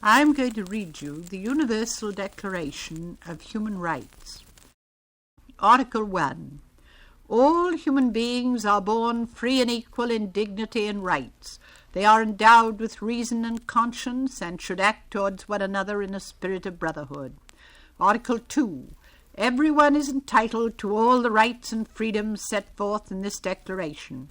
I'm going to read you the Universal Declaration of Human Rights. Article 1. All human beings are born free and equal in dignity and rights. They are endowed with reason and conscience and should act towards one another in a spirit of brotherhood. Article 2. Everyone is entitled to all the rights and freedoms set forth in this declaration,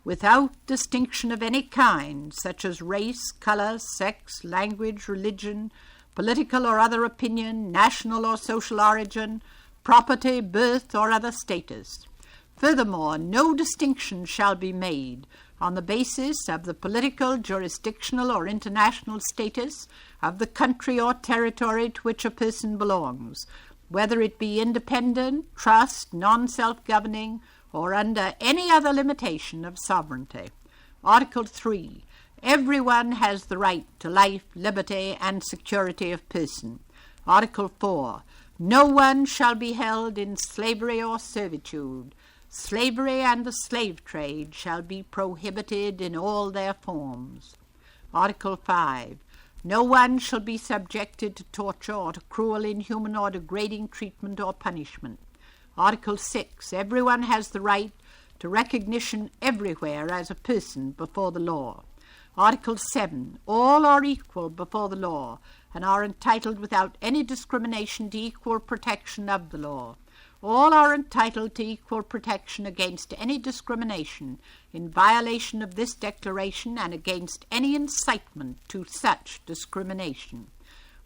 without distinction of any kind, such as race, color, sex, language, religion, political or other opinion, national or social origin, property, birth, or other status. Furthermore, no distinction shall be made on the basis of the political, jurisdictional, or international status of the country or territory to which a person belongs, whether it be independent, trust, non-self-governing, or under any other limitation of sovereignty. Article 3. Everyone has the right to life, liberty, and security of person. Article 4. No one shall be held in slavery or servitude. Slavery and the slave trade shall be prohibited in all their forms. Article 5. No one shall be subjected to torture or to cruel, inhuman, or degrading treatment or punishment. Article 6. Everyone has the right to recognition everywhere as a person before the law. Article 7. All are equal before the law and are entitled without any discrimination to equal protection of the law. All are entitled to equal protection against any discrimination in violation of this declaration and against any incitement to such discrimination.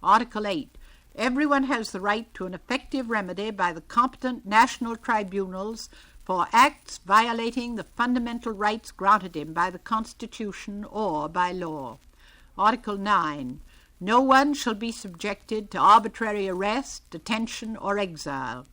Article 8. Everyone has the right to an effective remedy by the competent national tribunals for acts violating the fundamental rights granted him by the Constitution or by law. Article 9. No one shall be subjected to arbitrary arrest, detention, or exile.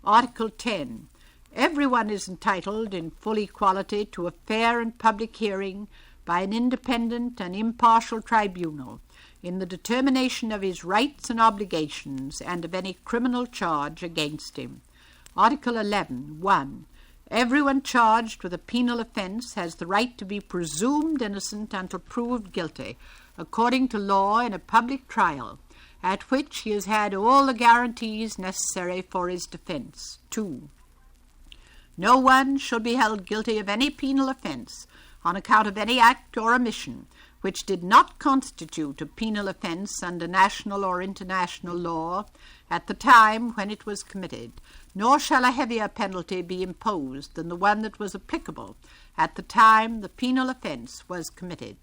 Article 10. Everyone is entitled in full equality to a fair and public hearing by an independent and impartial tribunal in the determination of his rights and obligations and of any criminal charge against him. Article 11. 1. Everyone charged with a penal offence has the right to be presumed innocent until proved guilty, according to law in a public trial, at which he has had all the guarantees necessary for his defence. 2. No one shall be held guilty of any penal offence on account of any act or omission which did not constitute a penal offence under national or international law at the time when it was committed, nor shall a heavier penalty be imposed than the one that was applicable at the time the penal offence was committed.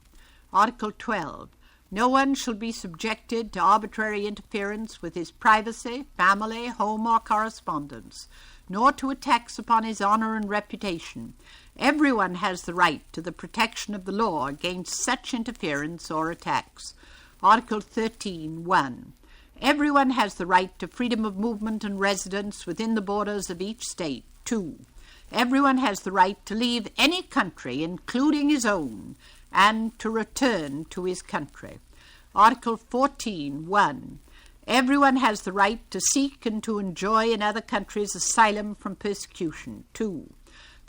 Article 12. No one shall be subjected to arbitrary interference with his privacy, family, home, or correspondence, nor to attacks upon his honour and reputation. Everyone has the right to the protection of the law against such interference or attacks. Article 13. 1. Everyone has the right to freedom of movement and residence within the borders of each state. 2. Everyone has the right to leave any country, including his own, and to return to his country. Article 14. 1. Everyone has the right to seek and to enjoy in other countries asylum from persecution. 2.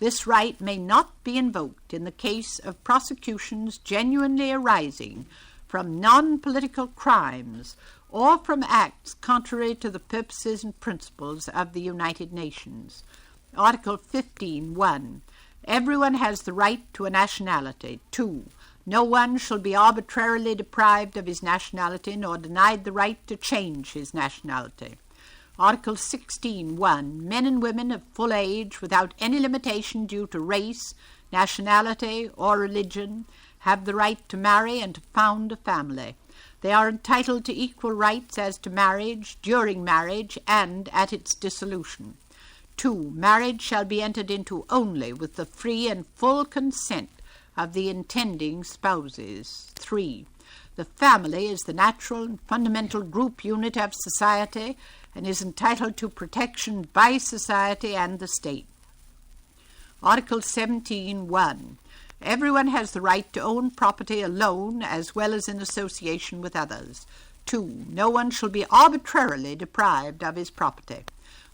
This right may not be invoked in the case of prosecutions genuinely arising from non-political crimes or from acts contrary to the purposes and principles of the United Nations. Article 15. 1. Everyone has the right to a nationality. 2. No one shall be arbitrarily deprived of his nationality nor denied the right to change his nationality. Article 16. 1. Men and women of full age, without any limitation due to race, nationality, or religion, have the right to marry and to found a family. They are entitled to equal rights as to marriage, during marriage, and at its dissolution. 2. Marriage shall be entered into only with the free and full consent of the intending spouses. 3. The family is the natural and fundamental group unit of society and is entitled to protection by society and the state. Article 17. 1. Everyone has the right to own property alone as well as in association with others. 2. No one shall be arbitrarily deprived of his property.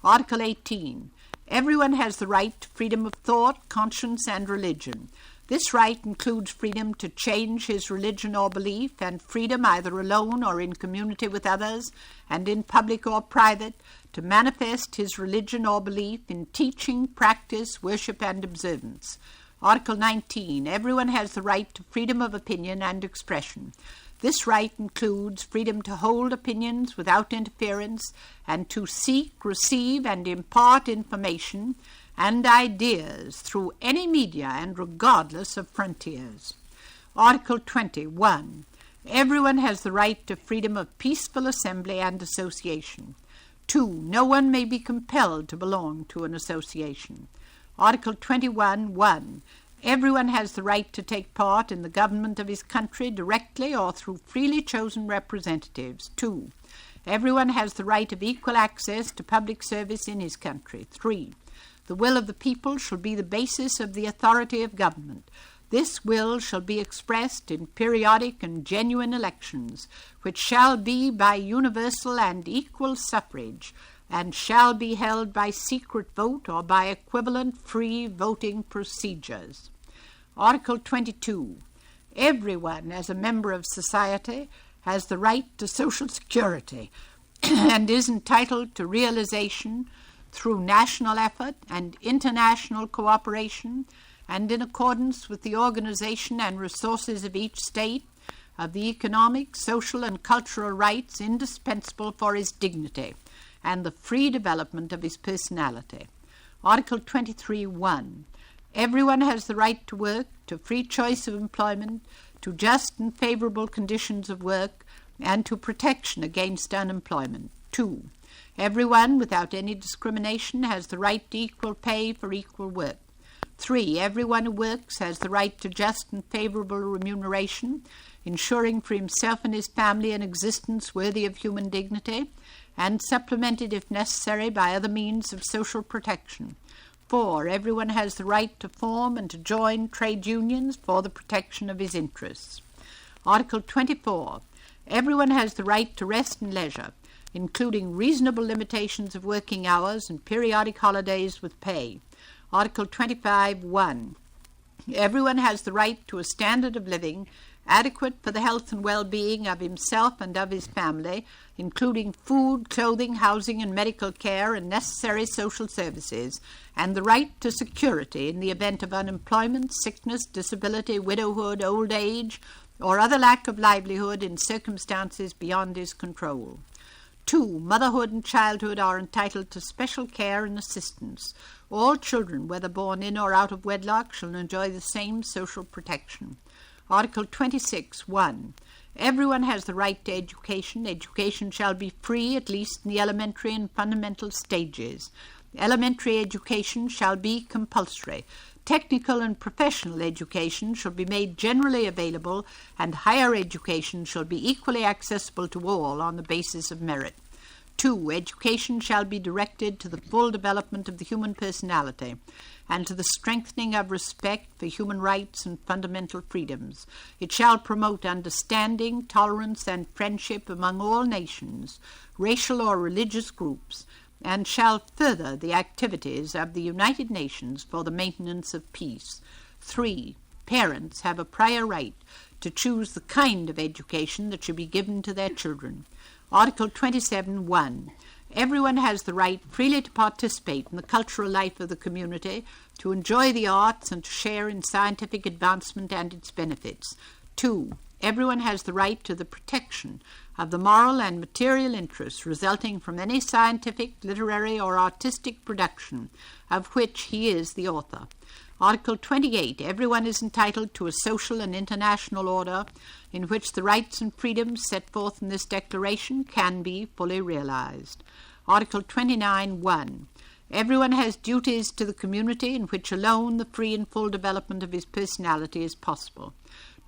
Article 18. Everyone has the right to freedom of thought, conscience, and religion. This right includes freedom to change his religion or belief, and freedom, either alone or in community with others, and in public or private, to manifest his religion or belief in teaching, practice, worship, and observance. Article 19. Everyone has the right to freedom of opinion and expression. This right includes freedom to hold opinions without interference and to seek, receive, and impart information and ideas through any media and regardless of frontiers. Article 21. Everyone has the right to freedom of peaceful assembly and association. 2. No one may be compelled to belong to an association. Article 21(1). Everyone has the right to take part in the government of his country directly or through freely chosen representatives. 2. Everyone has the right of equal access to public service in his country. 3. The will of the people shall be the basis of the authority of government. This will shall be expressed in periodic and genuine elections, which shall be by universal and equal suffrage, and shall be held by secret vote or by equivalent free voting procedures. Article 22. Everyone, as a member of society, has the right to social security and is entitled to realization through national effort and international cooperation, and in accordance with the organization and resources of each state, of the economic, social, and cultural rights indispensable for his dignity and the free development of his personality. Article 23(1). Everyone has the right to work, to free choice of employment, to just and favorable conditions of work, and to protection against unemployment. 2. Everyone, without any discrimination, has the right to equal pay for equal work. 3. Everyone who works has the right to just and favorable remuneration, ensuring for himself and his family an existence worthy of human dignity, and supplemented, if necessary, by other means of social protection. 4. Everyone has the right to form and to join trade unions for the protection of his interests. Article 24. Everyone has the right to rest and leisure, including reasonable limitations of working hours and periodic holidays with pay. Article 25(1). Everyone has the right to a standard of living adequate for the health and well-being of himself and of his family, including food, clothing, housing, and medical care and necessary social services, and the right to security in the event of unemployment, sickness, disability, widowhood, old age, or other lack of livelihood in circumstances beyond his control. 2. Motherhood and childhood are entitled to special care and assistance. All children, whether born in or out of wedlock, shall enjoy the same social protection. Article 26(1). Everyone has the right to education. Education shall be free, at least in the elementary and fundamental stages. Elementary education shall be compulsory. Technical and professional education shall be made generally available, and higher education shall be equally accessible to all on the basis of merit. 2. Education shall be directed to the full development of the human personality and to the strengthening of respect for human rights and fundamental freedoms. It shall promote understanding, tolerance, and friendship among all nations, racial or religious groups, and shall further the activities of the United Nations for the maintenance of peace. 3. Parents have a prior right to choose the kind of education that should be given to their children. Article 27(1). Everyone has the right freely to participate in the cultural life of the community, to enjoy the arts, and to share in scientific advancement and its benefits. 2. Everyone has the right to the protection of the moral and material interests resulting from any scientific, literary, or artistic production of which he is the author. Article 28. Everyone is entitled to a social and international order in which the rights and freedoms set forth in this declaration can be fully realized. Article 29(1). Everyone has duties to the community in which alone the free and full development of his personality is possible.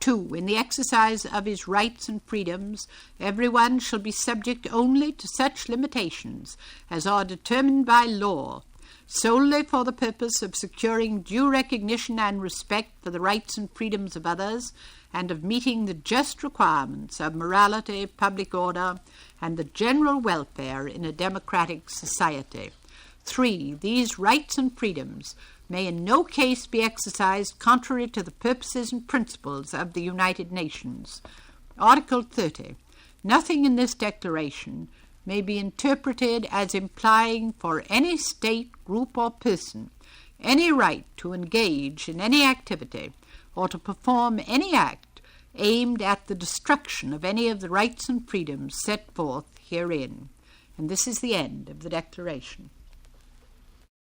2. In the exercise of his rights and freedoms, everyone shall be subject only to such limitations as are determined by law, solely for the purpose of securing due recognition and respect for the rights and freedoms of others, and of meeting the just requirements of morality, public order, and the general welfare in a democratic society. 3. These rights and freedoms may in no case be exercised contrary to the purposes and principles of the United Nations. Article 30. Nothing in this declaration may be interpreted as implying for any state, group, or person any right to engage in any activity or to perform any act aimed at the destruction of any of the rights and freedoms set forth herein. And this is the end of the declaration.